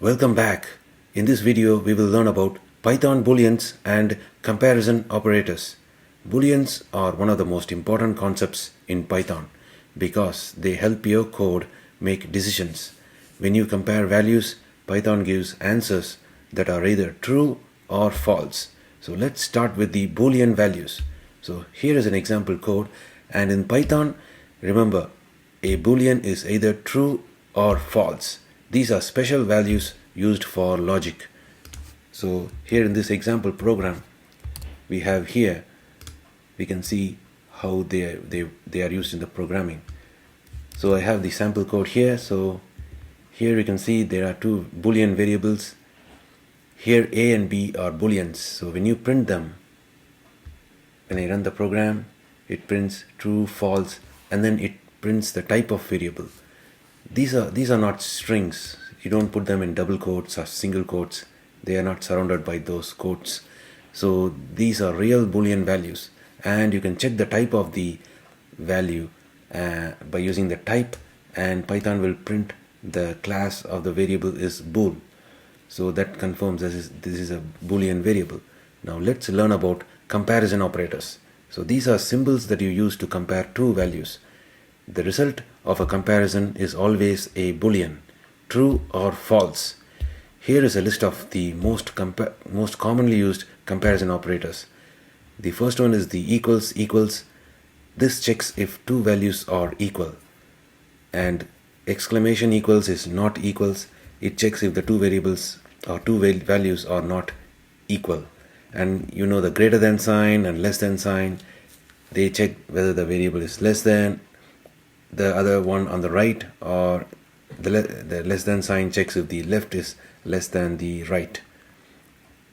Welcome back. In this video, we will learn about Python Booleans and comparison operators. Booleans are one of the most important concepts in Python because they help your code make decisions. When you compare values, Python gives answers that are either true or false. So let's start with the Boolean values. So here is an example code, and in Python, remember, a Boolean is either true or false. These are special values used for logic. So here in this example program, we can see how they are used in the programming. So I have the sample code here. So here you can see there are two Boolean variables. Here A and B are Booleans. So when you print them, when I run the program, it prints true, false, and then it prints the type of variable. These are not strings. You don't put them in double quotes or single quotes. They are not surrounded by those quotes. So these are real Boolean values, and you can check the type of the value by using the type, and Python will print the class of the variable is bool. So that confirms this is a Boolean variable. Now let's learn about comparison operators. So these are symbols that you use to compare two values. The result of a comparison is always a Boolean, true or false. Here is a list of the most commonly used comparison operators. The first one is the equals. This checks if two values are equal. And exclamation equals is not equals. It checks if the two variables or two values are not equal. And you know the greater than sign and less than sign, they check whether the variable is less than the other one on the right, or the less than sign checks if the left is less than the right.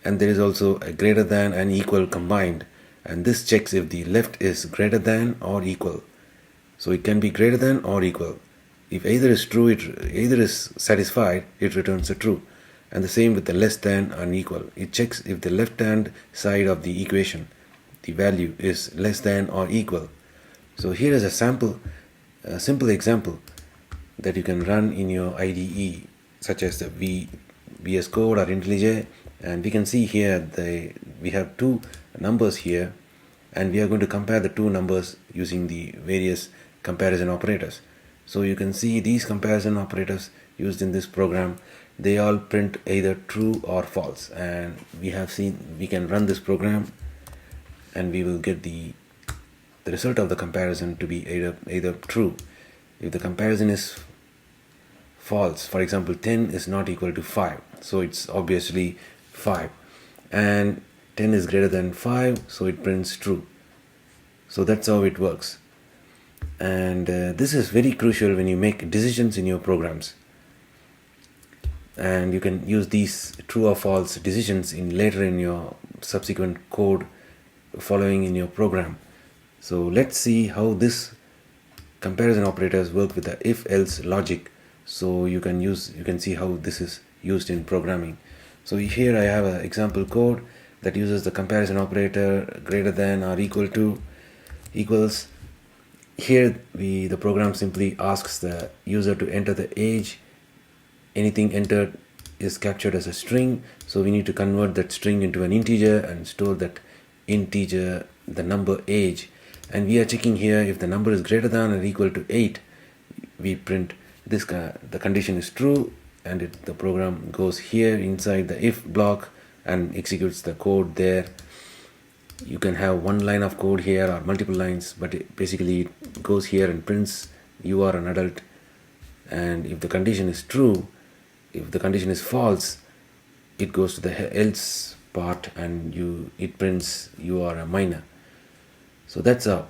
And there is also a greater than and equal combined, and this checks if the left is greater than or equal. So it can be greater than or equal. If either is true, either is satisfied, it returns a true. And the same with the less than and equal. It checks if the left hand side of the equation, the value is less than or equal. So here is a simple example that you can run in your IDE, such as the VS Code or IntelliJ, and we can see here we have two numbers here, and we are going to compare the two numbers using the various comparison operators. So you can see these comparison operators used in this program, they all print either true or false, and we can run this program and we will get the result of the comparison to be either true. If the comparison is false, for example 10 is not equal to 5, so it's obviously 5, and 10 is greater than 5, so it prints true. So that's how it works. And this is very crucial when you make decisions in your programs, and you can use these true or false decisions later in your subsequent code following in your program. So let's see how this comparison operators work with the if-else logic. So you can see how this is used in programming. So here I have an example code that uses the comparison operator greater than or equal to equals. Here the program simply asks the user to enter the age. Anything entered is captured as a string, so we need to convert that string into an integer and store that integer, the number age. And we are checking here if the number is greater than or equal to 8, we print this. The condition is true, and the program goes here inside the if block and executes the code there. You can have one line of code here or multiple lines, but basically it goes here and prints you are an adult. And if the condition is true, if the condition is false, it goes to the else part and it prints you are a minor. So that's how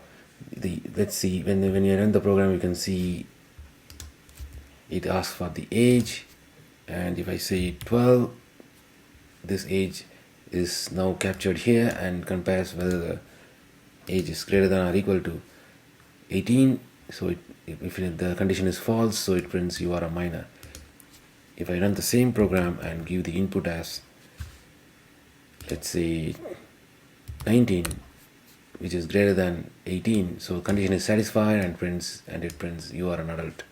let's see, when you run the program, you can see it asks for the age, and if I say 12, this age is now captured here and compares whether the age is greater than or equal to 18. So if the condition is false, so it prints you are a minor. If I run the same program and give the input as, let's say 19, which is greater than 18, so condition is satisfied and it prints you are an adult.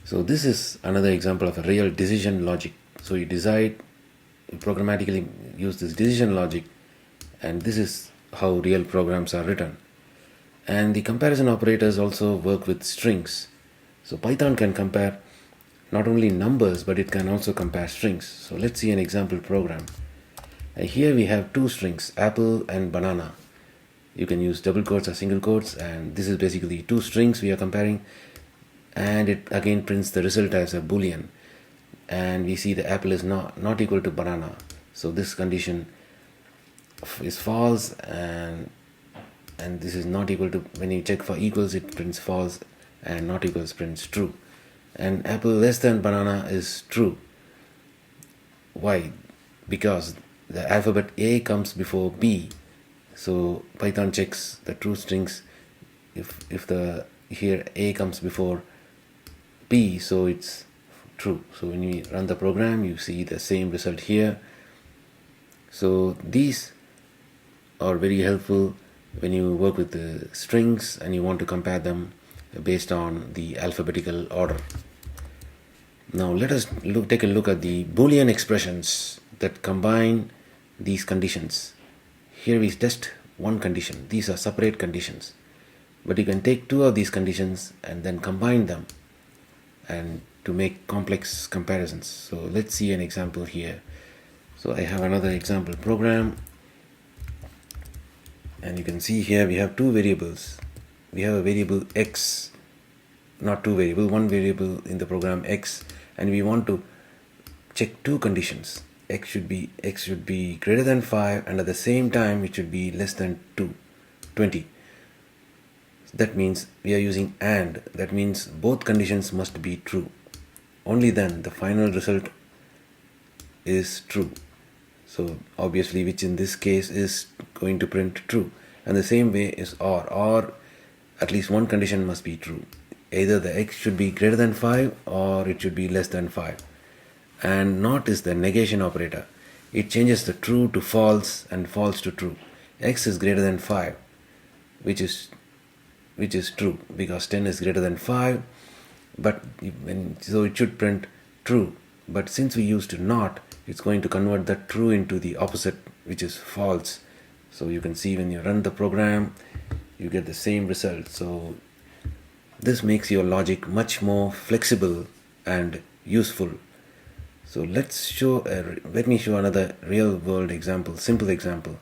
So this is another example of a real decision logic. So you programmatically use this decision logic, and this is how real programs are written. And the comparison operators also work with strings. So Python can compare not only numbers, but it can also compare strings. So let's see an example program. Here we have two strings, apple and banana. You can use double quotes or single quotes, and this is basically two strings we are comparing, and it again prints the result as a Boolean, and we see the apple is not equal to banana. So this condition is false, and this is not equal to, when you check for equals it prints false, and not equals prints true, and apple less than banana is true. Why? Because the alphabet A comes before B. So Python checks the true strings if the here A comes before B, so it's true. So when you run the program, you see the same result here. So these are very helpful when you work with the strings and you want to compare them based on the alphabetical order. Now let us take a look at the Boolean expressions that combine these conditions. Here we test one condition. These are separate conditions, but you can take two of these conditions and then combine them and to make complex comparisons. So let's see an example here. So I have another example program, and you can see here we have two variables. We have a variable x, not two variables, one variable in the program x, and we want to check two conditions. X should be greater than 5, and at the same time it should be less than 20. That means we are using AND. That means both conditions must be true. Only then the final result is true. So obviously, which in this case is going to print true. And the same way is or at least one condition must be true. Either the x should be greater than 5 or it should be less than 5. And not is the negation operator. It changes the true to false and false to true. X is greater than 5, which is true because 10 is greater than 5, so it should print true. But since we used not, it's going to convert that true into the opposite, which is false. So you can see when you run the program, you get the same result. So this makes your logic much more flexible and useful. So let me show another real world example, simple example,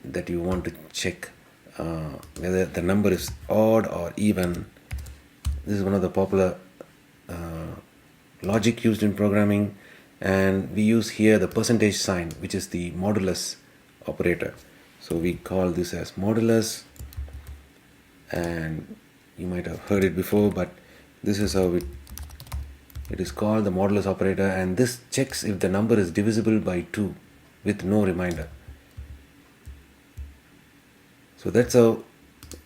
that you want to check whether the number is odd or even. This is one of the popular logic used in programming, and we use here the percentage sign, which is the modulus operator. So we call this as modulus, and you might have heard it before, but this is how it is called, the modulus operator, and this checks if the number is divisible by 2 with no reminder. So that's how.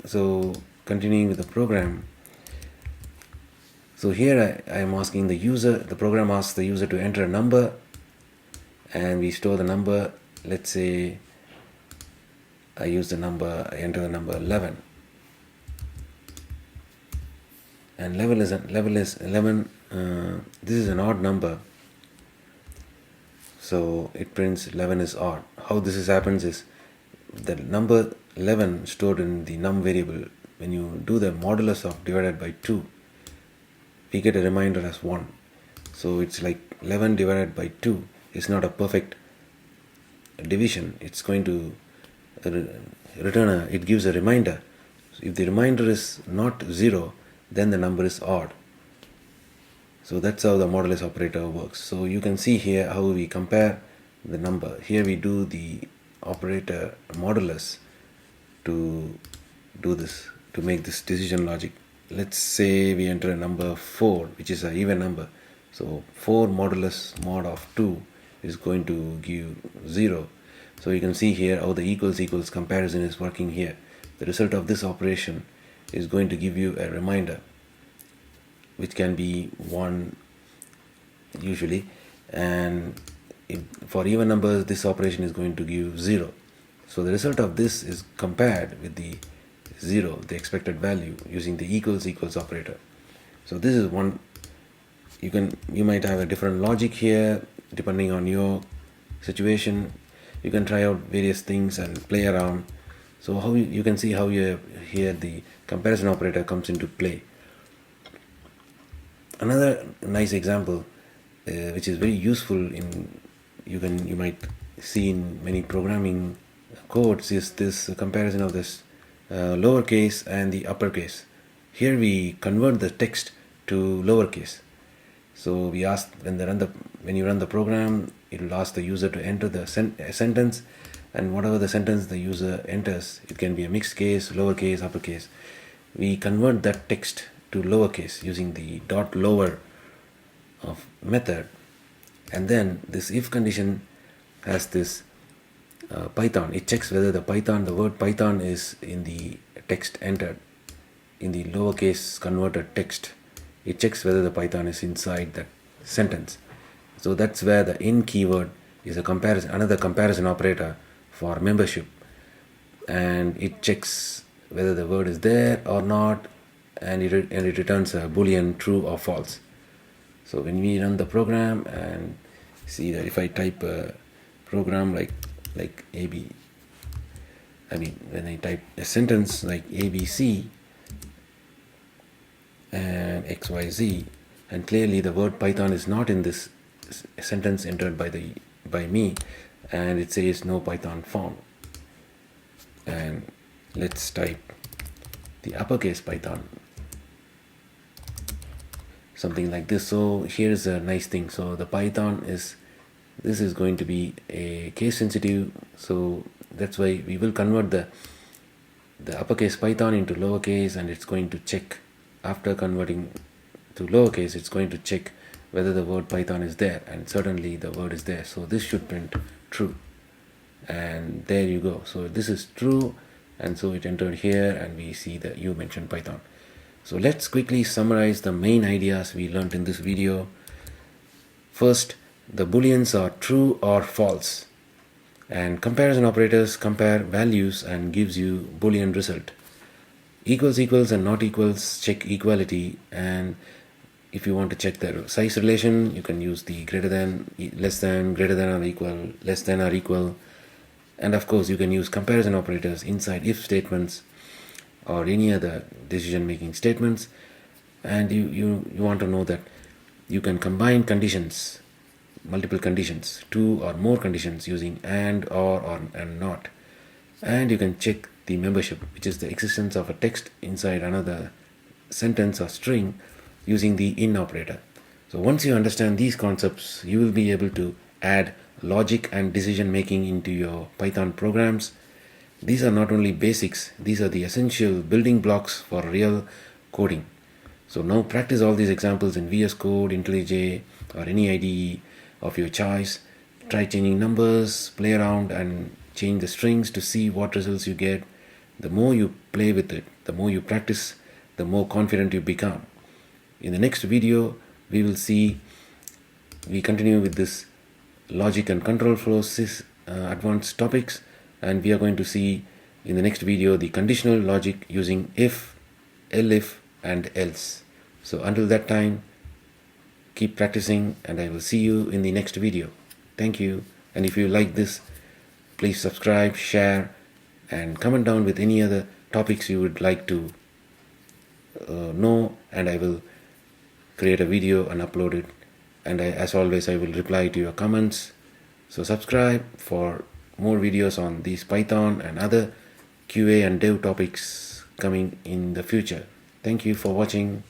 So continuing with the program. So here I am asking the user, the program asks the user to enter a number, and we store the number. Let's say I enter the number 11. And level is 11. This is an odd number, so it prints 11 is odd. How this happens is the number 11 stored in the num variable. When you do the modulus of divided by 2, we get a reminder as 1. So it's like 11 divided by 2 is not a perfect division. It's going to it gives a reminder. So if the reminder is not 0, then the number is odd. So that's how the modulus operator works. So you can see here how we compare the number. Here we do the operator modulus to do this, to make this decision logic. Let's say we enter a number 4, which is an even number. So 4 modulus mod of 2 is going to give 0. So you can see here how the equals comparison is working here. The result of this operation is going to give you a reminder, which can be 1 usually, and for even numbers this operation is going to give 0. So the result of this is compared with the 0, the expected value, using the equals operator. So this is one you might have a different logic here depending on your situation. You can try out various things and play around. So how you can see how here the comparison operator comes into play. Another nice example which is very useful in you might see in many programming codes is this comparison of this lowercase and the uppercase. Here we convert the text to lowercase. So we ask when you run the program, it will ask the user to enter the sentence, and whatever the sentence the user enters, it can be a mixed case, lowercase, uppercase. We convert that text to lowercase using the .lower of method, and then this if condition has this Python. It checks whether the word Python is in the text entered, in the lowercase converted text. It checks whether the Python is inside that sentence. So that's where the in keyword is another comparison operator for membership, and it checks whether the word is there or not, and it returns a Boolean true or false. So when we run the program and see that if I type a program like when I type a sentence like ABC and XYZ, and clearly the word Python is not in this sentence entered by me, and it says no Python found. And let's type the uppercase Python, something like this. So here's a nice thing. So the Python is going to be a case sensitive, so that's why we will convert the uppercase Python into lowercase, and it's going to check. After converting to lowercase, it's going to check whether the word Python is there, and certainly the word is there. So this should print true, and there you go. So this is true, and so it entered here, and we see that you mentioned Python. So let's quickly summarize the main ideas we learned in this video. First, the Booleans are true or false, and comparison operators compare values and gives you Boolean result. Equals and not equals check equality, and if you want to check the size relation, you can use the greater than, less than, greater than or equal, less than or equal, and of course you can use comparison operators inside if statements or any other decision making statements. And you want to know that you can combine conditions, multiple conditions, two or more conditions using and, or and not, and you can check the membership, which is the existence of a text inside another sentence or string, using the in operator. So once you understand these concepts, you will be able to add logic and decision making into your Python programs. These are not only basics, these are the essential building blocks for real coding. So now practice all these examples in VS Code, IntelliJ, or any IDE of your choice. Try changing numbers, play around and change the strings to see what results you get. The more you play with it, the more you practice, the more confident you become. In the next video, we continue with this logic and control flows advanced topics, and we are going to see in the next video the conditional logic using if, elif and else. So until that time, keep practicing, and I will see you in the next video. Thank you. And if you like this, please subscribe, share, and comment down with any other topics you would like to know, and I will create a video and upload it. And as always, I will reply to your comments. So subscribe for more videos on these Python and other QA and dev topics coming in the future. Thank you for watching.